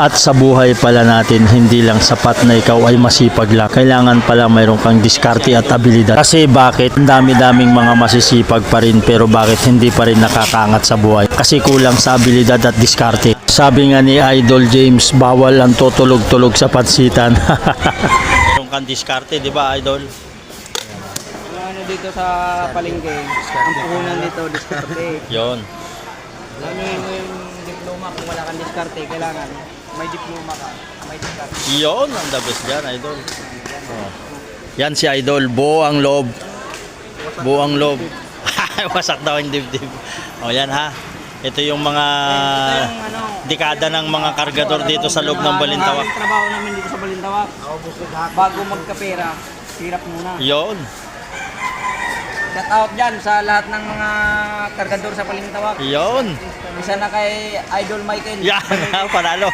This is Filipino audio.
At sa buhay pala natin, hindi lang sapat na ikaw ay masipag lang. Kailangan pala mayroon kang diskarte at abilidad. Kasi bakit? Ang dami-daming mga masisipag pa rin pero bakit hindi pa rin nakakaangat sa buhay? Kasi kulang sa abilidad at diskarte. Sabi nga ni Idol James, bawal ang tutulog-tulog sa pansitan. Mayroon kang diskarte, di ba Idol? Yung ano dito sa palengke, ang puhunan dito, diskarte. Yon. Alam nyo yung diploma, kung wala kang diskarte, kailangan may diploma ka, may diskarte. Yon, ang the best dyan, Idol. Oh. Yan si Idol, buo ang loob. Buo ang loob. Wasak daw yung dibdib. O yan ha. Ito yung mga dekada ng mga kargador dito sa loob ng Balintawak. Ang trabaho namin dito sa Balintawak, bago magkapera, hirap muna. Yon. Shout out dyan sa lahat ng mga kargador sa Balintawak. Yon. Isa na kay Idol Michael. Yan, panalo.